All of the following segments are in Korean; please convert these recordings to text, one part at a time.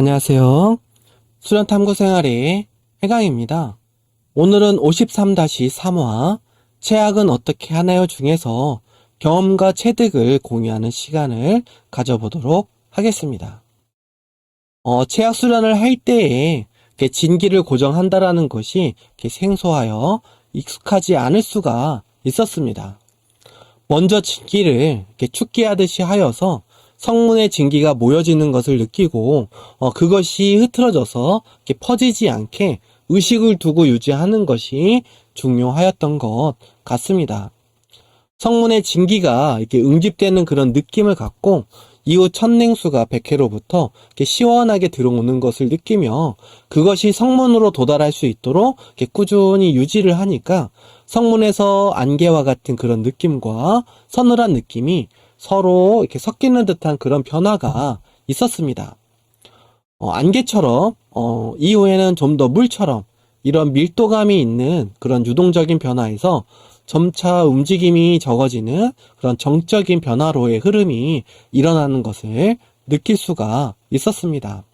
안녕하세요. 수련탐구생활의 해강입니다. 오늘은 53-3화 체학은 어떻게 하나요 중에서 경험과 체득을 공유하는 시간을 가져보도록 하겠습니다. 체학 수련을 할 때에 진기를 고정한다라는 것이 생소하여 익숙하지 않을 수가 있었습니다. 먼저 진기를 축기하듯이 하여서 성문의 진기가 모여지는 것을 느끼고 그것이 흐트러져서 퍼지지 않게 의식을 두고 유지하는 것이 중요하였던 것 같습니다. 성문의 진기가 이렇게 응집되는 그런 느낌을 갖고 이후 첫 냉수가 백회로부터 시원하게 들어오는 것을 느끼며 그것이 성문으로 도달할 수 있도록 꾸준히 유지를 하니까 성문에서 안개와 같은 그런 느낌과 서늘한 느낌이 서로 이렇게 섞이는 듯한 그런 변화가 있었습니다. 안개처럼 이후에는 좀 더 물처럼 이런 밀도감이 있는 그런 유동적인 변화에서 점차 움직임이 적어지는 그런 정적인 변화로의 흐름이 일어나는 것을 느낄 수가 있었습니다.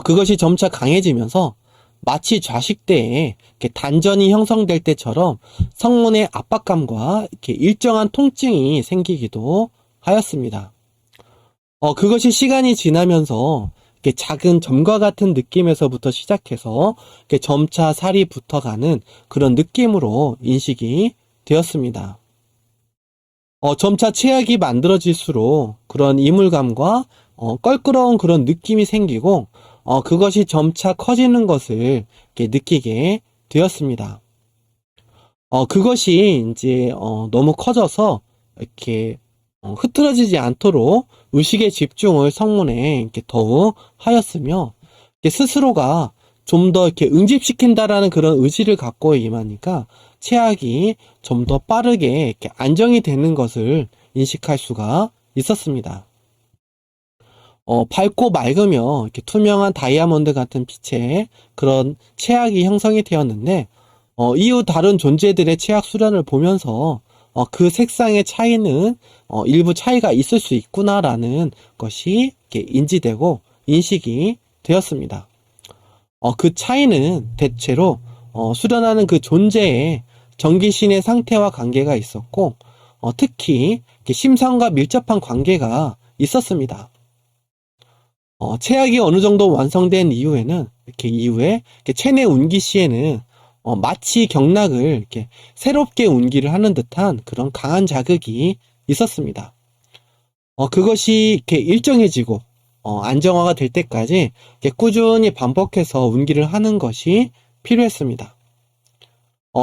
그것이 점차 강해지면서 마치 좌식대에 단전이 형성될 때처럼 성문의 압박감과 이렇게 일정한 통증이 생기기도 하였습니다. 그것이 시간이 지나면서 이렇게 작은 점과 같은 느낌에서부터 시작해서 이렇게 점차 살이 붙어가는 그런 느낌으로 인식이 되었습니다. 점차 체약이 만들어질수록 그런 이물감과 껄끄러운 그런 느낌이 생기고 그것이 점차 커지는 것을 이렇게 느끼게 되었습니다. 그것이 이제 너무 커져서 이렇게 흐트러지지 않도록 의식의 집중을 성문에 이렇게 더욱 하였으며 이렇게 스스로가 좀 더 이렇게 응집시킨다라는 그런 의지를 갖고 임하니까 체학이 좀 더 빠르게 이렇게 안정이 되는 것을 인식할 수가 있었습니다. 밝고 맑으며 이렇게 투명한 다이아몬드 같은 빛의 그런 체학이 형성이 되었는데 이후 다른 존재들의 체학 수련을 보면서 그 색상의 차이는 일부 차이가 있을 수 있구나라는 것이 이렇게 인지되고 인식이 되었습니다. 그 차이는 대체로 수련하는 그 존재의 정기신의 상태와 관계가 있었고 특히 심상과 밀접한 관계가 있었습니다. 체학이 어느 정도 완성된 이후에는 이후에 체내 운기 시에는 마치 경락을 이렇게 새롭게 운기를 하는 듯한 그런 강한 자극이 있었습니다. 그것이 이렇게 일정해지고 안정화가 될 때까지 이렇게 꾸준히 반복해서 운기를 하는 것이 필요했습니다.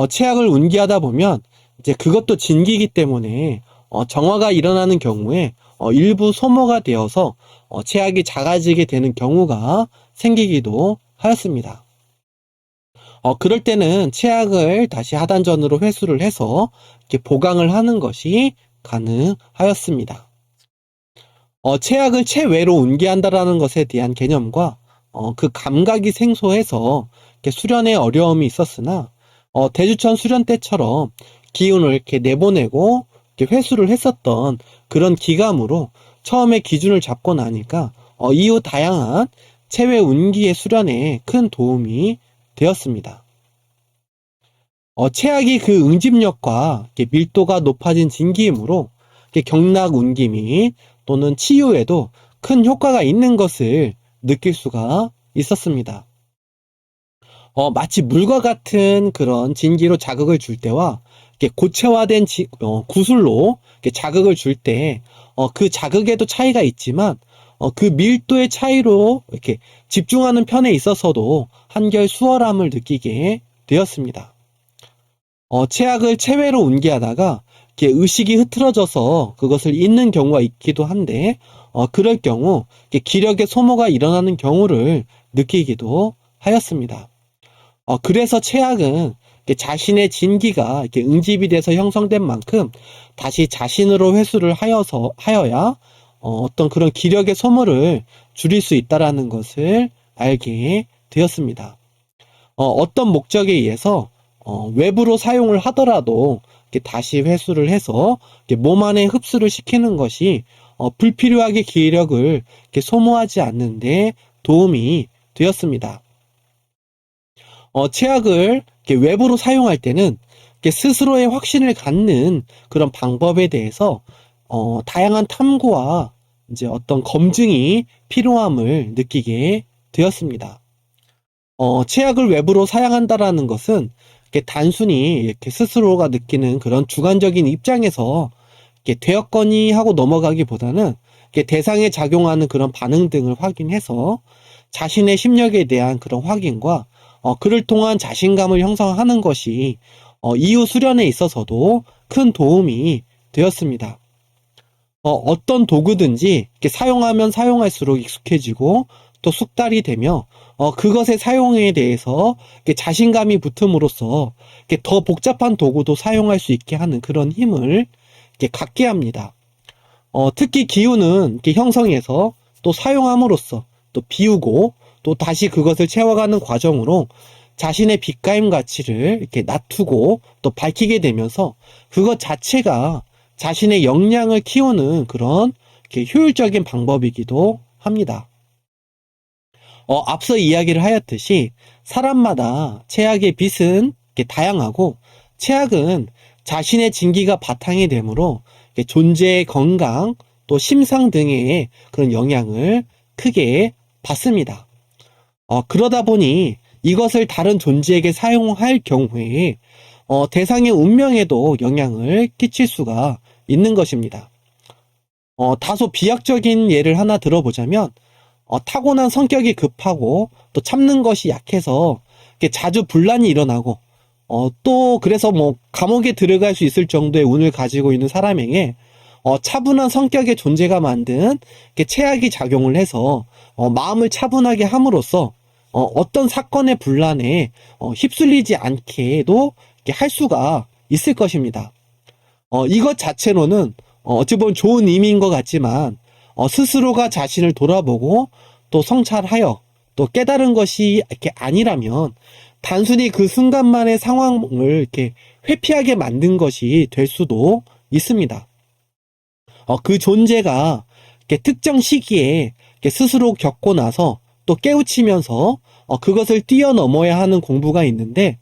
체학을 운기하다 보면 이제 그것도 진기이기 때문에 정화가 일어나는 경우에 일부 소모가 되어서 체학이 작아지게 되는 경우가 생기기도 하였습니다. 그럴 때는 체학을 다시 하단전으로 회수를 해서 이렇게 보강을 하는 것이 가능하였습니다. 체학을 체외로 운기한다라는 것에 대한 개념과 그 감각이 생소해서 이렇게 수련에 어려움이 있었으나 대주천 수련 때처럼 기운을 이렇게 내보내고 이렇게 회수를 했었던 그런 기감으로 처음에 기준을 잡고 나니까 이후 다양한 체외 운기의 수련에 큰 도움이 되었습니다. 체학이 그 응집력과 밀도가 높아진 진기이므로 경락 운기 및 또는 치유에도 큰 효과가 있는 것을 느낄 수가 있었습니다. 마치 물과 같은 그런 진기로 자극을 줄 때와 고체화된 구슬로 자극을 줄 때 그 자극에도 차이가 있지만 그 밀도의 차이로 이렇게 집중하는 편에 있어서도 한결 수월함을 느끼게 되었습니다. 체학을 체외로 운기하다가 의식이 흐트러져서 그것을 잊는 경우가 있기도 한데 그럴 경우 기력의 소모가 일어나는 경우를 느끼기도 하였습니다. 그래서 체학은 자신의 진기가 응집이 돼서 형성된 만큼 다시 자신으로 회수를 하여야 어떤 그런 기력의 소모를 줄일 수 있다라는 것을 알게 되었습니다. 어떤 목적에 의해서 외부로 사용을 하더라도 다시 회수를 해서 몸 안에 흡수를 시키는 것이 불필요하게 기력을 이렇게 소모하지 않는데 도움이 되었습니다. 체약을 이렇게 외부로 사용할 때는 이렇게 스스로의 확신을 갖는 그런 방법에 대해서 다양한 탐구와 이제 어떤 검증이 필요함을 느끼게 되었습니다. 체약을 외부로 사용한다라는 것은 이렇게 단순히 이렇게 스스로가 느끼는 그런 주관적인 입장에서 이렇게 되었거니 하고 넘어가기보다는 이렇게 대상에 작용하는 그런 반응 등을 확인해서 자신의 심력에 대한 그런 확인과 그를 통한 자신감을 형성하는 것이 이후 수련에 있어서도 큰 도움이 되었습니다. 어떤 도구든지 이렇게 사용하면 사용할수록 익숙해지고 또 숙달이 되며 그것의 사용에 대해서 이렇게 자신감이 붙음으로써 이렇게 더 복잡한 도구도 사용할 수 있게 하는 그런 힘을 이렇게 갖게 합니다. 특히 기운은 이렇게 형성해서 또 사용함으로써 또 비우고 또 다시 그것을 채워가는 과정으로 자신의 빛가임 가치를 이렇게 낮추고 또 밝히게 되면서 그것 자체가 자신의 역량을 키우는 그런 이렇게 효율적인 방법이기도 합니다. 앞서 이야기를 하였듯이 사람마다 체약의 빛은 이렇게 다양하고 체약은 자신의 진기가 바탕이 되므로 존재의 건강 또 심상 등의 그런 영향을 크게 받습니다. 그러다 보니 이것을 다른 존재에게 사용할 경우에 대상의 운명에도 영향을 끼칠 수가 있는 것입니다. 다소 비약적인 예를 하나 들어보자면 타고난 성격이 급하고 또 참는 것이 약해서 자주 분란이 일어나고 또 그래서 뭐 감옥에 들어갈 수 있을 정도의 운을 가지고 있는 사람에게 차분한 성격의 존재가 만든 체약이 작용을 해서 마음을 차분하게 함으로써 어떤 사건의 분란에 휩쓸리지 않게도 할 수가 있을 것입니다. 이것 자체로는 어찌 보면 좋은 의미인 것 같지만 스스로가 자신을 돌아보고 또 성찰하여 또 깨달은 것이 이렇게 아니라면 단순히 그 순간만의 상황을 이렇게 회피하게 만든 것이 될 수도 있습니다. 그 존재가 이렇게 특정 시기에 이렇게 스스로 겪고 나서 또 깨우치면서 그것을 뛰어넘어야 하는 공부가 있는데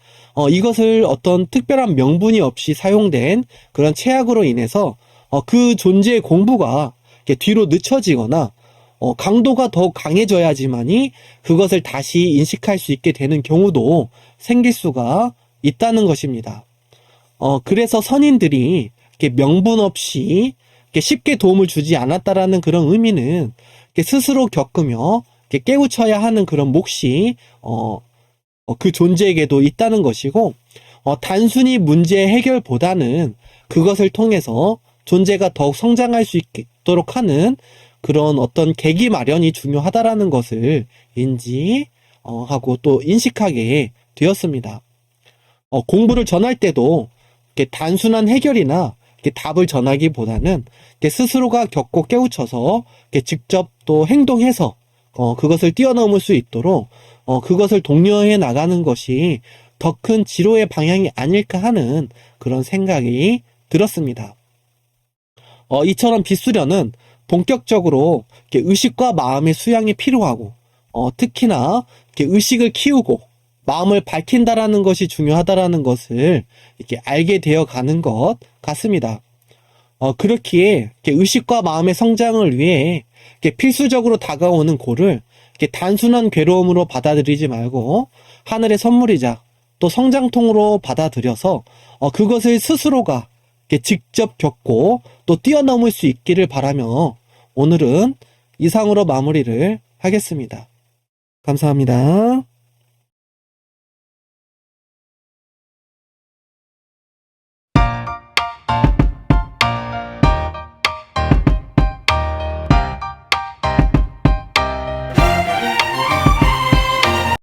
이것을 어떤 특별한 명분이 없이 사용된 그런 체약으로 인해서 그 존재의 공부가 이렇게 뒤로 늦춰지거나 강도가 더욱 강해져야지만이 그것을 다시 인식할 수 있게 되는 경우도 생길 수가 있다는 것입니다. 그래서 선인들이 이렇게 명분 없이 이렇게 쉽게 도움을 주지 않았다라는 그런 의미는 이렇게 스스로 겪으며 이렇게 깨우쳐야 하는 그런 몫이 그 존재에게도 있다는 것이고 단순히 문제 해결보다는 그것을 통해서 존재가 더욱 성장할 수 있도록 하는 그런 어떤 계기 마련이 중요하다라는 것을 인지하고 또 인식하게 되었습니다. 공부를 전할 때도 이렇게 단순한 해결이나 이렇게 답을 전하기보다는 이렇게 스스로가 겪고 깨우쳐서 이렇게 직접 또 행동해서 그것을 뛰어넘을 수 있도록 그것을 독려해 나가는 것이 더 큰 지로의 방향이 아닐까 하는 그런 생각이 들었습니다. 이처럼 빛수련은 본격적으로 이렇게 의식과 마음의 수양이 필요하고 특히나 이렇게 의식을 키우고 마음을 밝힌다라는 것이 중요하다라는 것을 이렇게 알게 되어 가는 것 같습니다. 그렇기에 이렇게 의식과 마음의 성장을 위해 이렇게 필수적으로 다가오는 고를 이렇게 단순한 괴로움으로 받아들이지 말고 하늘의 선물이자 또 성장통으로 받아들여서 그것을 스스로가 이렇게 직접 겪고 또 뛰어넘을 수 있기를 바라며 오늘은 이상으로 마무리를 하겠습니다. 감사합니다.